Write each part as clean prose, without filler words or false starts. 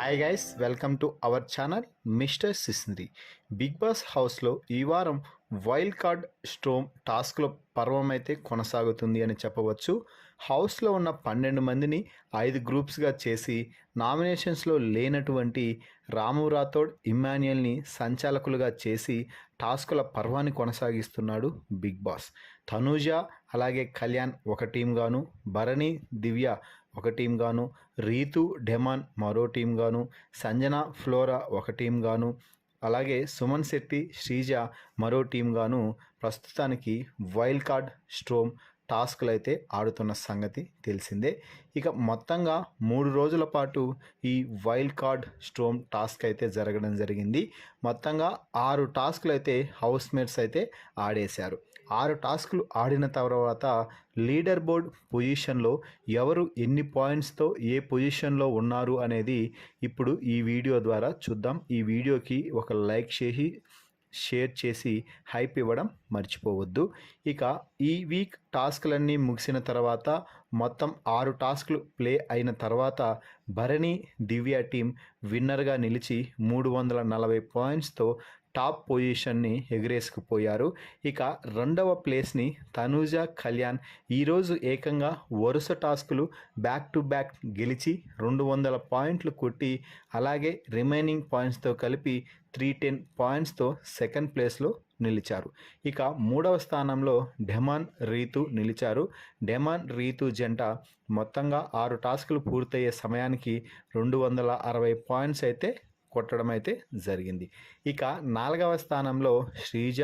Hi guys, welcome to our channel mister Sisindri. Big boss హౌస్లో ఈ వారం వైల్డ్ కార్డ్ స్టోమ్ టాస్క్లో పర్వం అయితే కొనసాగుతుంది అని చెప్పవచ్చు. హౌస్లో ఉన్న 12 మందిని 5 గ్రూప్స్గా చేసి నామినేషన్స్లో లేనటువంటి రాము రాథోడ్, ఇమ్మాన్యుయల్ని సంచాలకులుగా చేసి టాస్కుల పర్వాన్ని కొనసాగిస్తున్నాడు బిగ్ బాస్. తనూజ అలాగే కళ్యాణ్ ఒక టీం గాను, భరణి, దివ్య ఒక టీం గాను, రీతు, డెమాన్ మరో టీం గాను, సంజన, ఫ్లోరా ఒక టీం గాను, అలాగే సుమన్ శెట్టి, శ్రీజ మరో టీం గాను ప్రస్తుతానికి వైల్డ్ కార్డ్ స్ట్రోమ్ టాస్క్లు అయితే ఆడుతున్న సంగతి తెలిసిందే. ఇక మొత్తంగా 3 రోజుల పాటు ఈ వైల్డ్ కార్డ్ స్ట్రోమ్ టాస్క్ అయితే జరగడం జరిగింది. మొత్తంగా 6 టాస్క్లు అయితే హౌస్ మేట్స్ అయితే ఆడేశారు. 6 టాస్కులు ఆడిన తర్వాత లీడర్ బోర్డ్ పొజిషన్లో ఎవరు ఎన్ని పాయింట్స్తో ఏ పొజిషన్లో ఉన్నారు అనేది ఇప్పుడు ఈ వీడియో ద్వారా చూద్దాం. ఈ వీడియోకి ఒక లైక్ చేసి షేర్ చేసి హైప్ ఇవ్వడం మర్చిపోవద్దు. ఇక ఈ వీక్ టాస్క్లన్నీ ముగిసిన తర్వాత మొత్తం 6 టాస్క్లు ప్లే అయిన తర్వాత భరణి, దివ్య టీం విన్నర్గా నిలిచి 340 పాయింట్స్తో టాప్ పొజిషన్ని ఎగిరేసుకుపోయారు. ఇక రెండవ ప్లేస్ని తనూజ, కళ్యాణ్ ఈరోజు ఏకంగా వరుస టాస్కులు బ్యాక్ టు బ్యాక్ గెలిచి 200 పాయింట్లు కొట్టి అలాగే రిమైనింగ్ పాయింట్స్తో కలిపి 310 పాయింట్స్తో సెకండ్ ప్లేస్లో నిలిచారు. ఇక మూడవ స్థానంలో డెమాన్, రీతు నిలిచారు. డెమాన్, రీతు జంట మొత్తంగా 6 టాస్కులు పూర్తయ్యే సమయానికి 260 పాయింట్స్ అయితే కొట్టడం అయితే జరిగింది. ఇక 4వ స్థానంలో శ్రీజ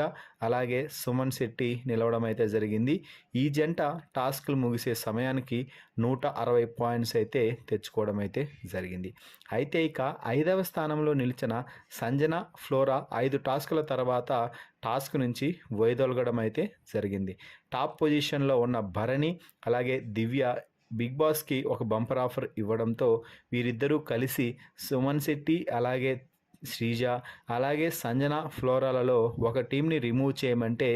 అలాగే సుమన్ శెట్టి నిలవడం అయితే జరిగింది. ఈ జంట టాస్కులు ముగిసే సమయానికి 160 పాయింట్స్ అయితే తెచ్చుకోవడం అయితే జరిగింది. అయితే ఇక 5వ స్థానంలో నిలిచిన సంజన, ఫ్లోరా 5 టాస్కుల తర్వాత టాస్క్ నుంచి వైదొలగడం అయితే జరిగింది. టాప్ పొజిషన్లో ఉన్న భరణి అలాగే దివ్య బిగ్ బాస్కి ఒక బంపర్ ఆఫర్ ఇవ్వడంతో వీరిద్దరూ కలిసి సుమన్ శెట్టి అలాగే శ్రీజ అలాగే సంజన, ఫ్లోరాలలో ఒక టీంని రిమూవ్ చేయమంటే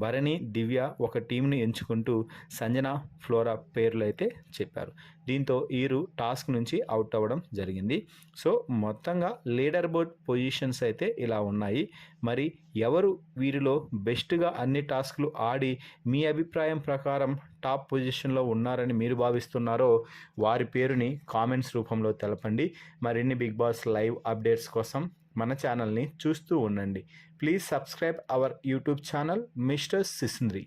భరణి, దివ్య ఒక టీంని ఎంచుకుంటూ సంజన, ఫ్లోరా పేర్లు అయితే చెప్పారు. దీంతో వీరు టాస్క్ నుంచి అవుట్ అవ్వడం జరిగింది. సో మొత్తంగా లీడర్ బోర్డ్ పొజిషన్స్ అయితే ఇలా ఉన్నాయి. మరి ఎవరు వీరిలో బెస్ట్గా అన్ని టాస్క్లు ఆడి మీ అభిప్రాయం ప్రకారం టాప్ పొజిషన్లో ఉన్నారని మీరు భావిస్తున్నారో వారి పేరుని కామెంట్స్ రూపంలో తెలపండి. మరిన్ని బిగ్ బాస్ లైవ్ అప్డేట్స్ కోసం మన ఛానల్ని చూస్తూ ఉండండి. Please subscribe our YouTube channel mister సిస్ంద్రి.